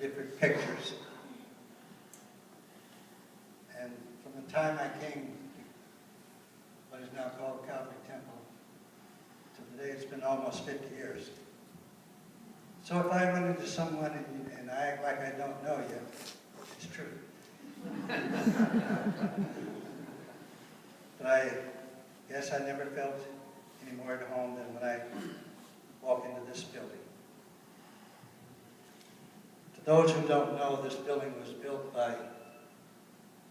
different pictures. And from the time I came to what is now called Calvary Temple, to today it's been almost 50 years. So if I run into someone and I act like I don't know you, it's true. But I guess I never felt any more at home than when I walk into this building. To those who don't know, this building was built by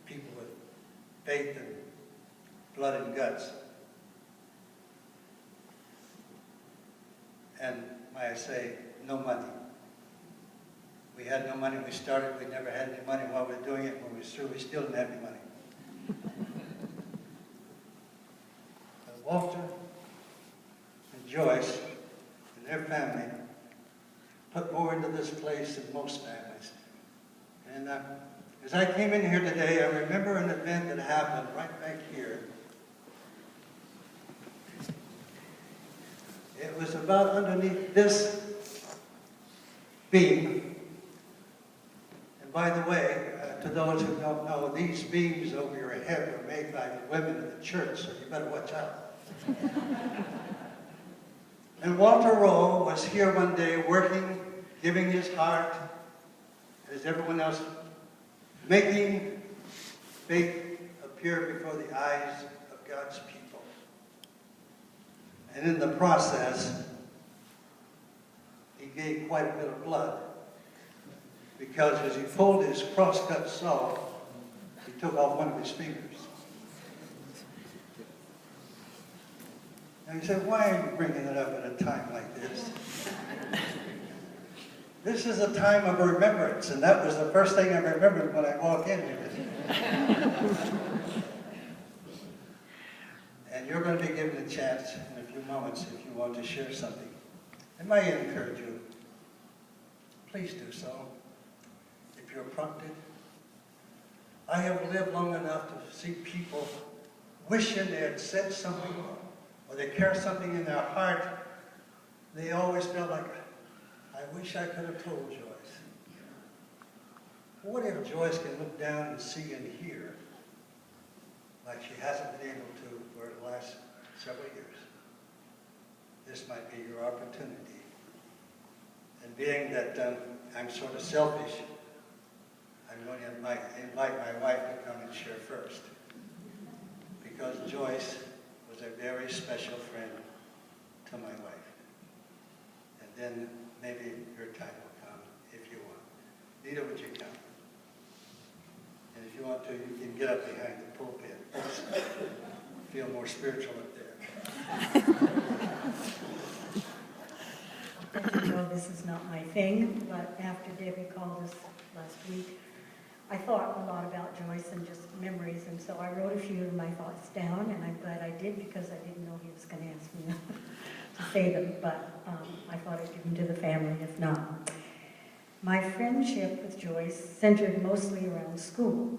people with faith and blood and guts. And may I say, no money. We had no money when we started. We never had any money while we were doing it. When we were through, we still didn't have any money. Walter and Joyce and their family put more into this place than most families. And as I came in here today, I remember an event that happened right back here. It was about underneath this beam. And by the way, to those who don't know, these beams over your head were made by the women of the church, so you better watch out. And Walter Rowe was here one day working, giving his heart, as everyone else, making faith appear before the eyes of God's people. And in the process, he gave quite a bit of blood, because as he pulled his cross-cut saw, he took off one of his fingers. And he said, why are you bringing it up at a time like this? This is a time of remembrance, and that was the first thing I remembered when I walked in here. And you're going to be given a chance in a few moments if you want to share something. It might encourage you. Please do so, if you're prompted. I have lived long enough to see people wishing they had said something, or they carry something in their heart. They always felt like, I wish I could have told Joyce. What if Joyce can look down and see and hear like she hasn't been able to for the last several years? This might be your opportunity. And being that I'm sort of selfish, I'm going to invite my wife to come and share first. Because Joyce was a very special friend to my wife. And then maybe your time will come if you want. Nita, would you come? And if you want to, you can get up behind the pulpit. Feel more spiritual up there. As you know, this is not my thing, but after Debbie called us last week, I thought a lot about Joyce and just memories, and so I wrote a few of my thoughts down, and I'm glad I did because I didn't know he was going to ask me to say them, but I thought I'd give them to the family if not. My friendship with Joyce centered mostly around school.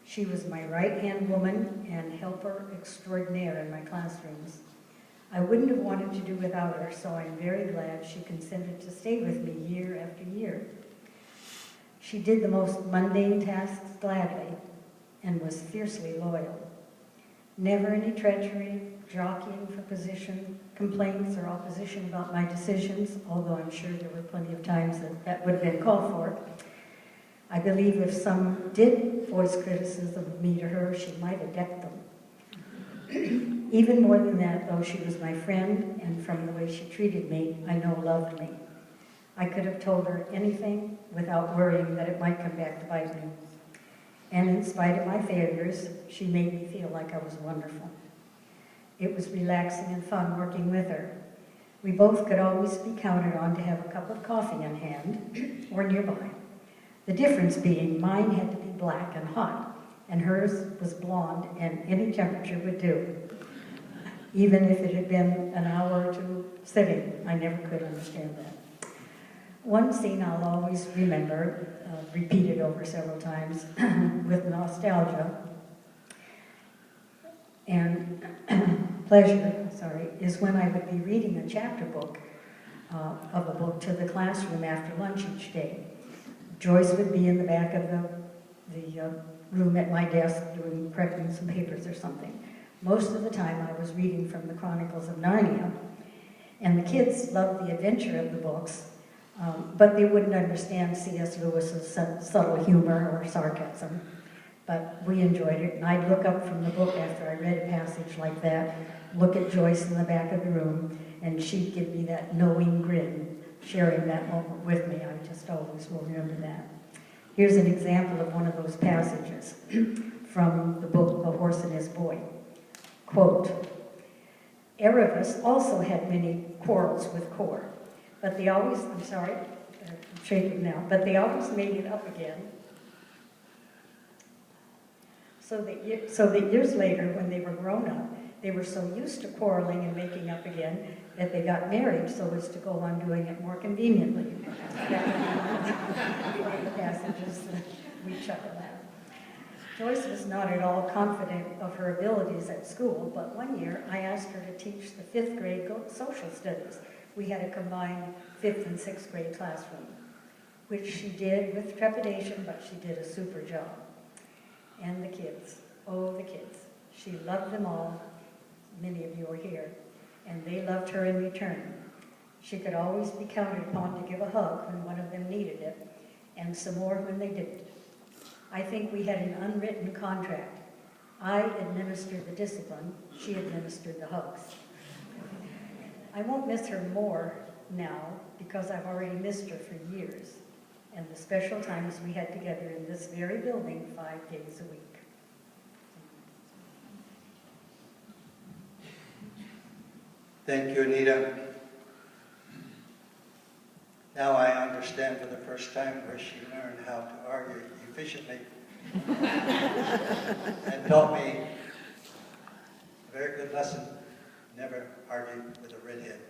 She was my right-hand woman and helper extraordinaire in my classrooms. I wouldn't have wanted to do without her, so I'm very glad she consented to stay with me year after year. She did the most mundane tasks gladly and was fiercely loyal. Never any treachery, jockeying for position, complaints, or opposition about my decisions, although I'm sure there were plenty of times that would have been called for. I believe if some did voice criticism of me to her, she might have decked them. Even more than that, though, she was my friend, and from the way she treated me, I know loved me. I could have told her anything without worrying that it might come back to bite me. And in spite of my failures, she made me feel like I was wonderful. It was relaxing and fun working with her. We both could always be counted on to have a cup of coffee in hand or nearby. The difference being mine had to be black and hot, and hers was blonde and any temperature would do. Even if it had been an hour or two sitting, I never could understand that. One scene I'll always remember, repeated over several times with nostalgia and pleasure, is when I would be reading a chapter book of a book to the classroom after lunch each day. Joyce would be in the back of the room at my desk doing, correcting some papers or something. Most of the time I was reading from the Chronicles of Narnia, and the kids loved the adventure of the books, but they wouldn't understand C.S. Lewis's subtle humor or sarcasm. But we enjoyed it, and I'd look up from the book after I read a passage like that, look at Joyce in the back of the room, and she'd give me that knowing grin, sharing that moment with me. I just always will remember that. Here's an example of one of those passages from the book A Horse and His Boy. Quote, Erebus also had many quarrels with Kor, but they always, I'm shaking now, but they always made it up again. So that years later, when they were grown up, they were so used to quarreling and making up again that they got married so as to go on doing it more conveniently. One of the passages that we chuckle at. Joyce was not at all confident of her abilities at school, but one year I asked her to teach the 5th grade social studies. We had a combined 5th and 6th grade classroom, which she did with trepidation, but she did a super job. And the kids, oh, the kids. She loved them all. Many of you are here. And they loved her in return. She could always be counted upon to give a hug when one of them needed it, and some more when they didn't. I think we had an unwritten contract. I administered the discipline, she administered the hugs. I won't miss her more now because I've already missed her for years, and the special times we had together in this very building 5 days a week. Thank you, Anita. Now I understand for the first time where she learned how to argue efficiently and taught me a very good lesson: never argue with a redhead.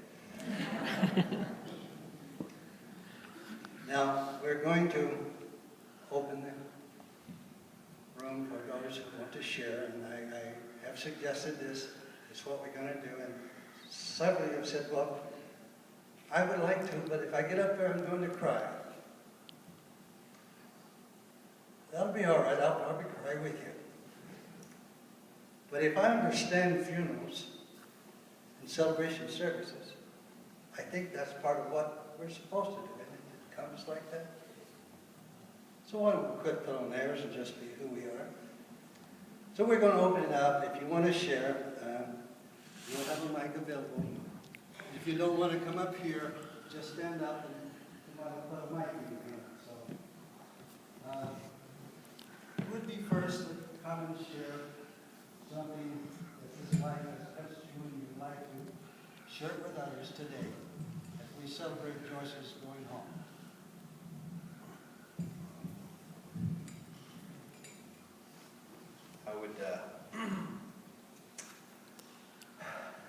Now we're going to open the room for those who want to share, and I have suggested this is what we're going to do, and several have said, well, I would like to, but if I get up there, I'm going to cry. That'll be all right. I'll be crying with you. But if I understand funerals and celebration services, I think that's part of what we're supposed to do, and it comes like that. So why don't we quit putting on airs and just be who we are? So we're going to open it up. If you want to share, you'll have a mic available. If you don't want to come up here, just stand up and put a mic in your hand. So, it would be first to come and share something that this life has touched you and you'd like to share it with others today as we celebrate Joyce's going home. I would,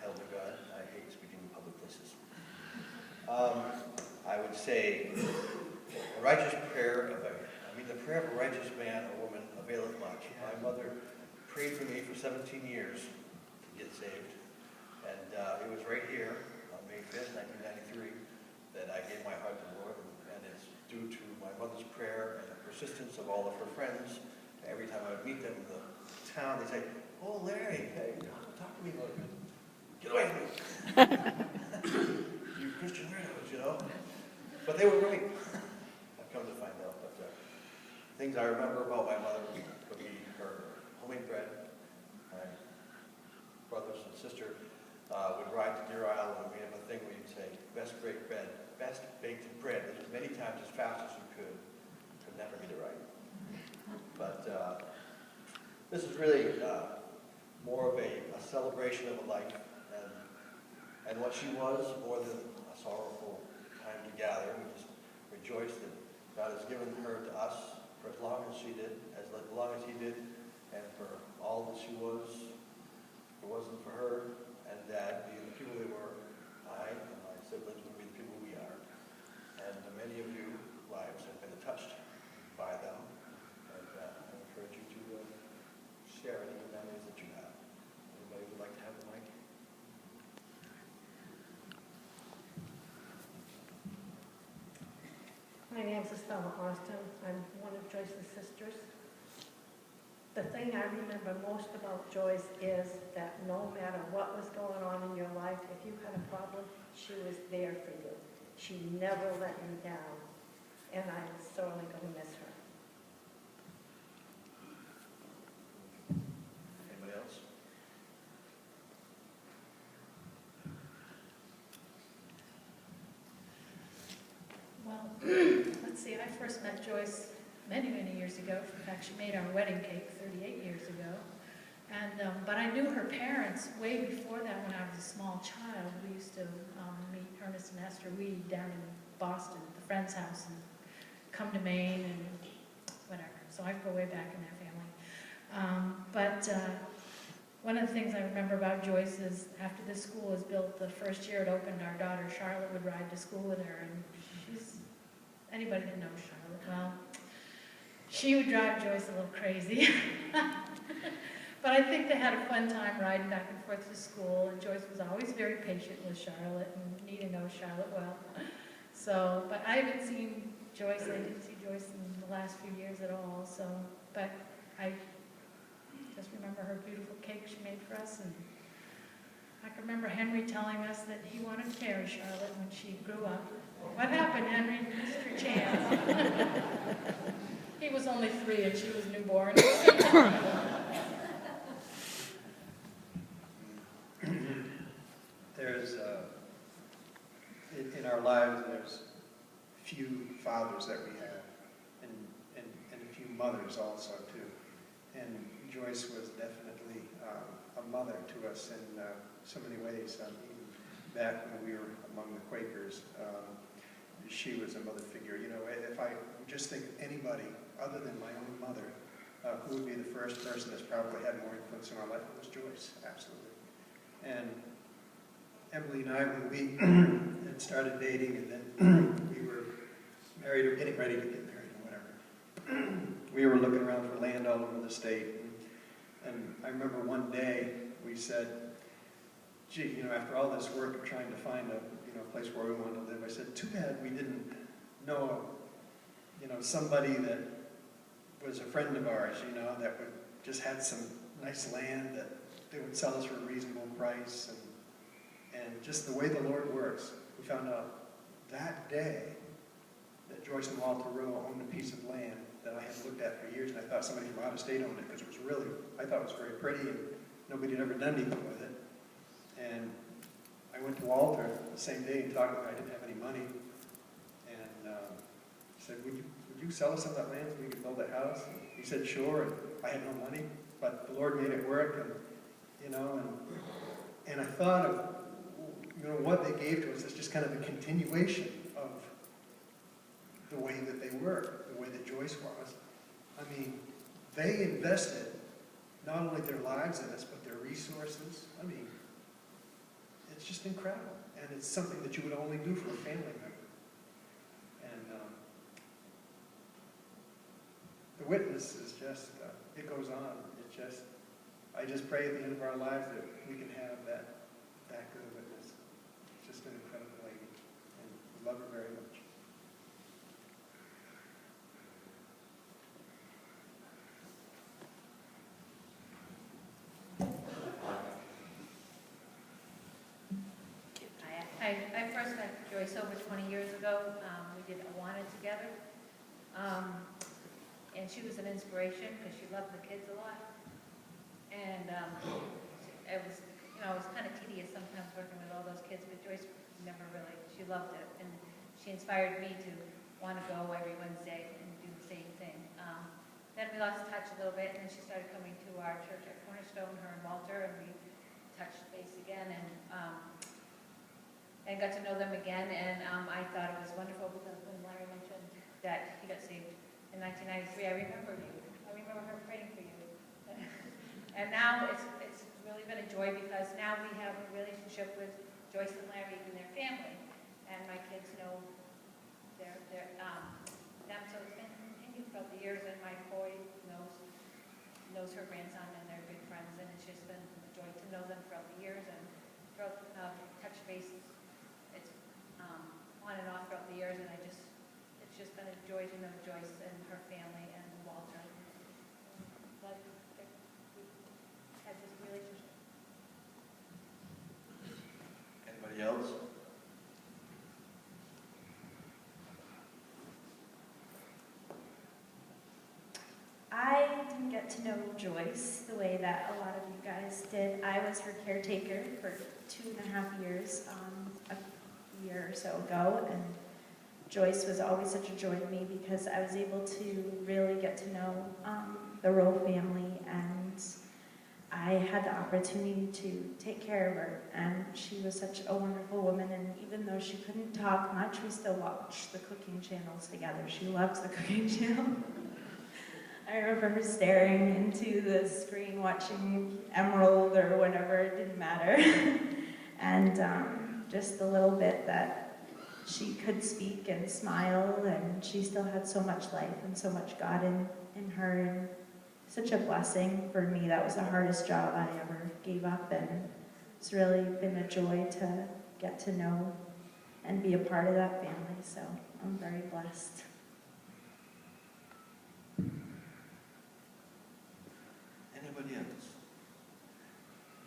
Elder God, I hate speaking in public places. I would say, the prayer of a righteous man or woman availeth much. My mother prayed for me for 17 years to get saved, and it was right here on May 5th, 1993, that I gave my heart to the Lord, and it's due to my mother's prayer and the persistence of all of her friends. Every time I would meet them in the town, they'd say, "Oh, Larry, hey, talk to me about it. Get away from me." You Christian weirdos, you know. But they were right. I've come to find out. But things I remember about my mother would be her homemade bread. My brothers and sister would ride to Deer Isle, and we have a thing where you'd say, best baked bread, as many times as fast as you could. Could never get it right. But this is really more of a celebration of a life, and what she was, more than a sorrowful time to gather. We just rejoice that God has given her to us for as long as she did, as long as He did, and for all that she was. If it wasn't for her and Dad being the people they were, I and my siblings would be the people we are. And many of you lives have been touched by them. I encourage you to share any memories that you have. Anybody would like to have the mic? My name's fellow Austin. I'm one of Joyce's sisters. The thing I remember most about Joyce is that no matter what was going on in your life, if you had a problem, she was there for you. She never let you down, and I'm sorely going to miss her. Anybody else? Well, let's see, I first met Joyce many, many years ago. In fact, she made our wedding cake 38 years ago. And, but I knew her parents way before that when I was a small child. We used to meet Ernest and Esther Weed down in Boston at the friend's house and come to Maine and whatever. So I go way back in their family. But one of the things I remember about Joyce is after this school was built, the first year it opened, our daughter Charlotte would ride to school with her. And anybody that knows Charlotte, well, she would drive Joyce a little crazy. But I think they had a fun time riding back and forth to school, and Joyce was always very patient with Charlotte, and Nita knows Charlotte well. So, but I haven't seen Joyce, I didn't see Joyce in the last few years at all, so, but I just remember her beautiful cake she made for us, and I can remember Henry telling us that he wanted to marry Charlotte when she grew up. What happened, Henry? Mr. Chance. He was only 3 and she was newborn. There's, in our lives, there's few fathers that we have, and a few mothers also, too. And Joyce was definitely a mother to us in so many ways. Even back when we were among the Quakers, she was a mother figure. You know, if I just think of anybody other than my own mother, who would be the first person that's probably had more influence in our life, it was Joyce, absolutely. And Emily and I, when we had started dating, and then we were married or getting ready to get married or whatever, we were looking around for land all over the state. And I remember one day we said, gee, you know, after all this work of trying to find a place where we wanted to live, I said, too bad we didn't know, somebody that was a friend of ours, that would just had some nice land that they would sell us for a reasonable price. And just the way the Lord works, we found out that day that Joyce and Walter Rowe owned a piece of land that I had looked at for years, and I thought somebody from out of state owned it because it was really, I thought it was very pretty, and nobody had ever done anything with it. And I went to Walter the same day and talked about I didn't have any money, and said, would you sell us some of that land so we could build a house? And he said, sure, and I had no money, but the Lord made it work, and I thought of, what they gave to us is just kind of a continuation of the way that they were, the way that Joyce was. I mean, they invested not only their lives in us, but their resources. I mean, it's just incredible. And it's something that you would only do for a family member. And the witness is just, it goes on. I just pray at the end of our lives that we can have that good a witness. It's just an incredible lady. And we love her very much. I first met Joyce over 20 years ago. We did Awana together. And she was an inspiration because she loved the kids a lot. And it was, it was kind of tedious sometimes working with all those kids, but Joyce never really, she loved it. And she inspired me to want to go every Wednesday and do the same thing. Then we lost touch a little bit, and then she started coming to our church at Cornerstone, her and Walter, and we touched base again, and got to know them again. And I thought it was wonderful because when Larry mentioned that he got saved in 1993, I remember you. I remember her praying for you. And now it's really been a joy because now we have a relationship with Joyce and Larry and their family, and my kids know them, so it's been continued throughout the years. And my boy knows her grandson, and they're good friends, and it's just been a joy to know them throughout the years and throughout touch base. It's on and off throughout the years, and it's just been a joy to to know Joyce and her family and Walter. But we had this relationship. Anybody else? I didn't get to know Joyce the way that a lot of you guys did. I was her caretaker for 2.5 years, a year or so ago, and Joyce was always such a joy to me because I was able to really get to know the Rowe family, and I had the opportunity to take care of her, and she was such a wonderful woman, and even though she couldn't talk much, we still watched the cooking channels together. She loves the cooking channel. I remember her staring into the screen watching Emerald or whatever, it didn't matter. And just the little bit that she could speak and smile, and she still had so much life and so much God in her, and such a blessing for me. That was the hardest job I ever gave up, and it's really been a joy to get to know and be a part of that family, so I'm very blessed. Anybody else?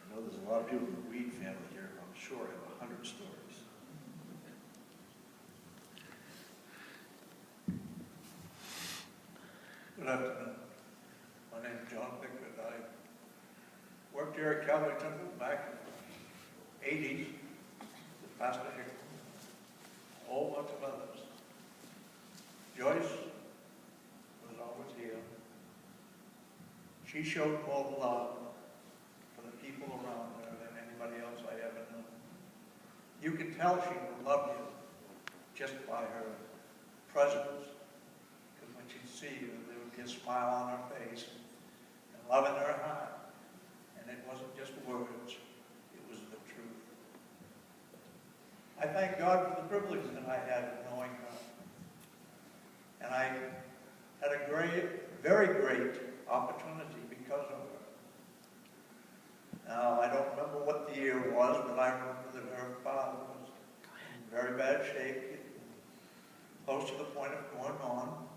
I know there's a lot of people in the Weed family here, I'm sure have 100 stories. Good afternoon. My name is John Pickford. I worked here at Calvary Temple back in the 80s, as pastor here. A whole bunch of others. Joyce was always here. She showed more love for the people around her than anybody else I ever knew. You could tell she loved you just by her presence. Because when she'd see you, there would be a smile on her face and love in her heart. And it wasn't just words, it was the truth. I thank God for the privilege that I had of knowing her. And I had a very great opportunity because of her. Now, I don't remember what the year was, but I remember that her father was in very bad shape, close to the point of going on.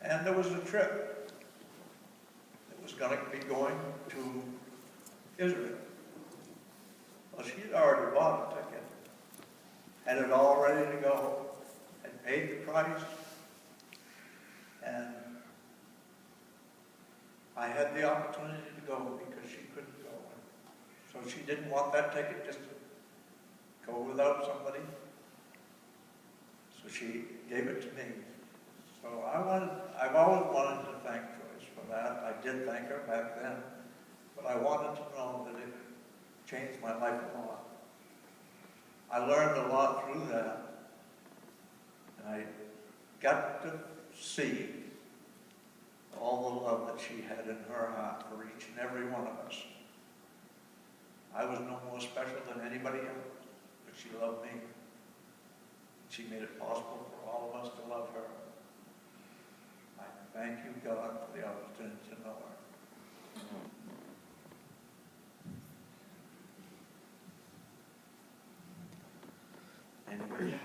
And there was a trip that was going to be going to Israel. Well, she had already bought a ticket, had it all ready to go, had paid the price, and I had the opportunity to go because she couldn't go. So she didn't want that ticket just to go without somebody. So she gave it to me. So I've always wanted to thank Joyce for that. I did thank her back then, but I wanted to know that it changed my life a lot. I learned a lot through that, and I got to see all the love that she had in her heart for each and every one of us. I was no more special than anybody else, but she loved me. She made it possible for all of us to love her. I thank you, God, for the opportunity to know her. Anybody else?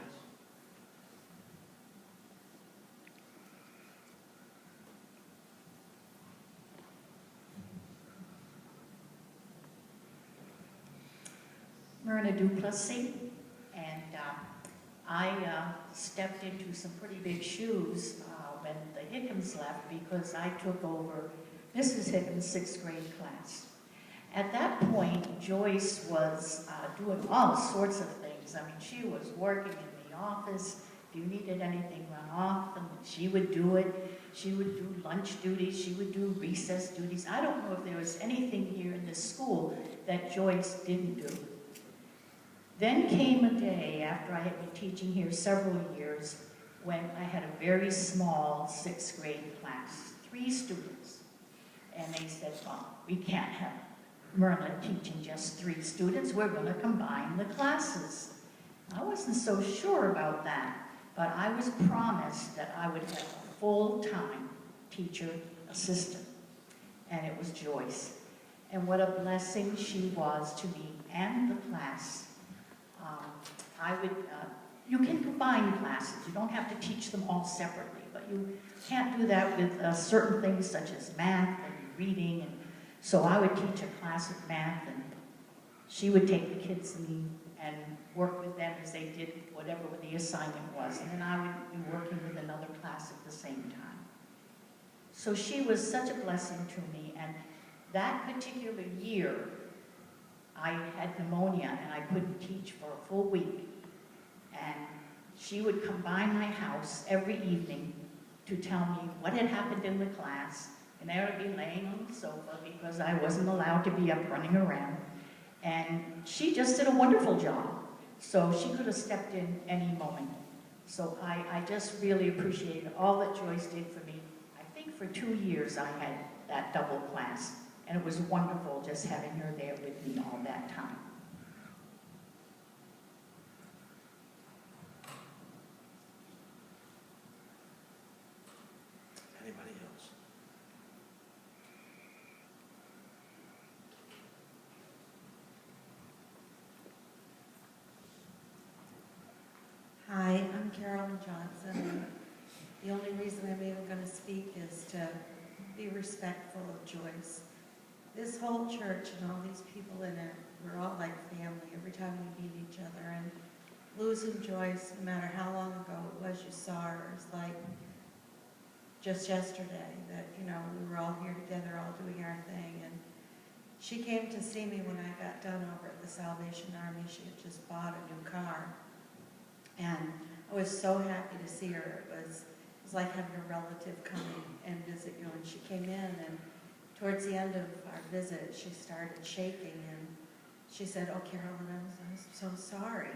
Myrna Duplessis, and I stepped into some pretty big shoes when the Hickams left because I took over Mrs. Hickams' 6th grade class. At that point, Joyce was doing all sorts of things. I mean, she was working in the office. If you needed anything run off, and she would do it. She would do lunch duties. She would do recess duties. I don't know if there was anything here in this school that Joyce didn't do. Then came a day after I had been teaching here several years when I had a very small 6th grade class, 3 students. And they said, well, we can't have Myrna teaching just 3 students. We're going to combine the classes. I wasn't so sure about that, but I was promised that I would have a full-time teacher assistant, and it was Joyce. And what a blessing she was to me and the class. I would you can combine classes. You don't have to teach them all separately, but you can't do that with certain things such as math and reading. And so I would teach a class of math, and she would take the kids and work with them as they did whatever the assignment was. And then I would be working with another class at the same time. So she was such a blessing to me. And that particular year, I had pneumonia and I couldn't teach for a full week. And she would come by my house every evening to tell me what had happened in the class. And I would be laying on the sofa because I wasn't allowed to be up running around. And she just did a wonderful job. So she could have stepped in any moment. So I just really appreciated all that Joyce did for me. I think for 2 years I had that double class. And it was wonderful just having her there with me all that time. Anybody else? Hi, I'm Carolyn Johnson. The only reason I'm even going to speak is to be respectful of Joyce. This whole church and all these people in it, we're all like family every time we meet each other. And losing Joyce, no matter how long ago it was you saw her, it's like just yesterday that, you know, we were all here together, all doing our thing. And she came to see me when I got done over at the Salvation Army. She had just bought a new car. And I was so happy to see her. It was like having a relative come and visit you. And she came in, and towards the end of our visit, she started shaking. And she said, "Oh, Carolyn, I'm so sorry."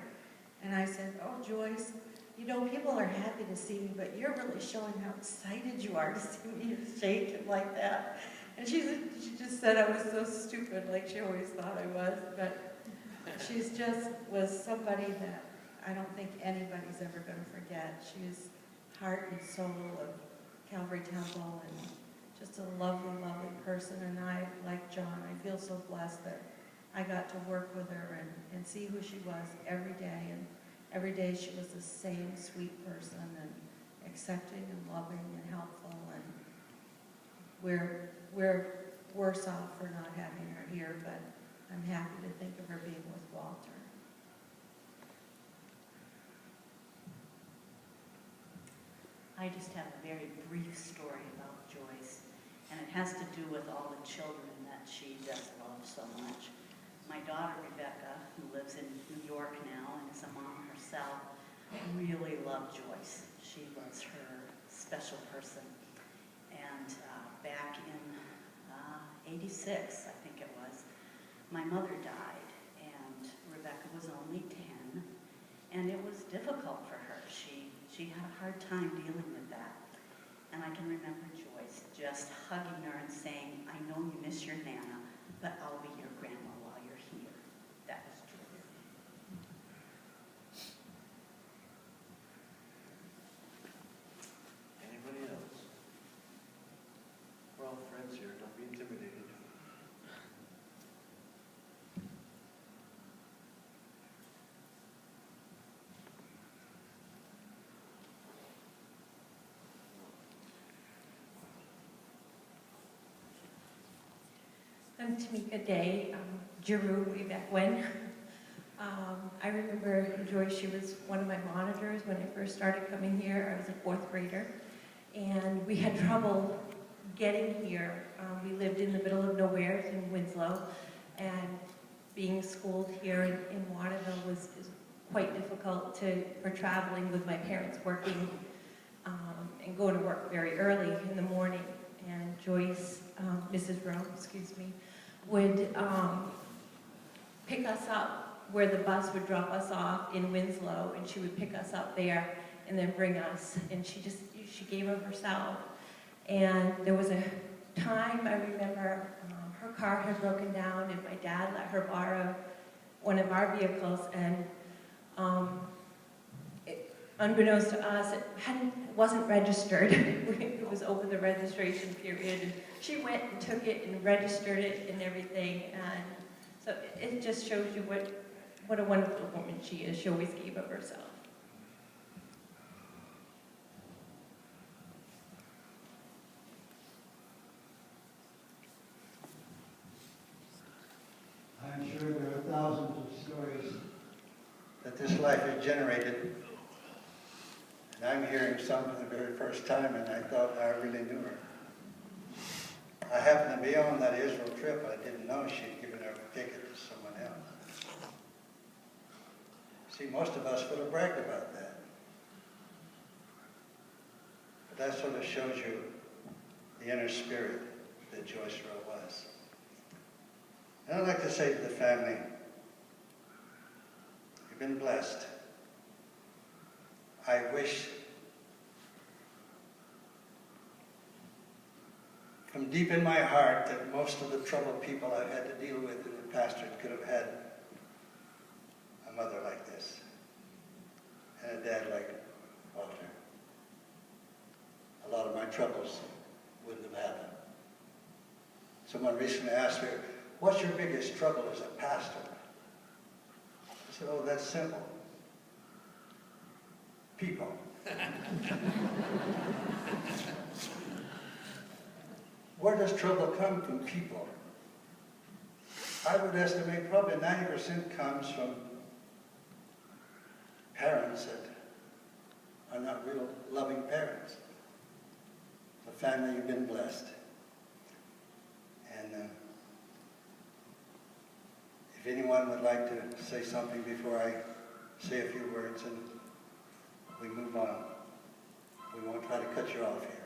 And I said, "Oh, Joyce, you know, people are happy to see me, but you're really showing how excited you are to see me shake like that." And she just said I was so stupid, like she always thought I was. But she's just was somebody that I don't think anybody's ever going to forget. She's heart and soul of Calvary Temple, and just a lovely, lovely person. And I, like John, I feel so blessed that I got to work with her and see who she was every day. And every day she was the same sweet person and accepting and loving and helpful. And we're worse off for not having her here, but I'm happy to think of her being with Walter. I just have a very brief story about Joyce, and it has to do with all the children that she just loves so much. My daughter, Rebecca, who lives in New York now and is a mom herself, really loved Joyce. She was her special person. And back in 86, I think it was, my mother died, and Rebecca was only 10, and it was difficult for her. She had a hard time dealing with that. And I can remember Joyce just hugging her and saying, "I know you miss your Nana, but I'll be your grandma while you're here." That was Joyce. Anybody else? We're all friends here. Don't be intimidated. I'm Tamika Day, Giroux, way back when. I remember Joyce, she was one of my monitors when I first started coming here. I was a 4th grader, and we had trouble getting here. We lived in the middle of nowhere in Winslow, and being schooled here in Waterville is quite difficult for traveling with my parents working and going to work very early in the morning. And Joyce, Mrs. Rowe, excuse me, would pick us up where the bus would drop us off in Winslow, and she would pick us up there and then bring us. And she gave of herself. And there was a time, I remember, her car had broken down, and my dad let her borrow one of our vehicles, and unbeknownst to us, it wasn't registered. It was over the registration period, and she went and took it and registered it and everything. And so it just shows you what a wonderful woman she is. She always gave of herself. life is generated, and I'm hearing some for the very first time, and I thought I really knew her. I happened to be on that Israel trip. I didn't know she'd given her ticket to someone else. See, most of us would have bragged about that. But that sort of shows you the inner spirit that Joyce Rowe was. And I'd like to say to the family, you've been blessed. I wish from deep in my heart that most of the troubled people I've had to deal with in the pastorate could have had a mother like this and a dad like Walter. A lot of my troubles wouldn't have happened. Someone recently asked me, what's your biggest trouble as a pastor? I said, oh, that's simple. People. Where does trouble come from? People. I would estimate probably 90% comes from parents that are not real loving parents. The family, you've been blessed. And if anyone would like to say something before I say a few words and we move on, we won't try to cut you off here.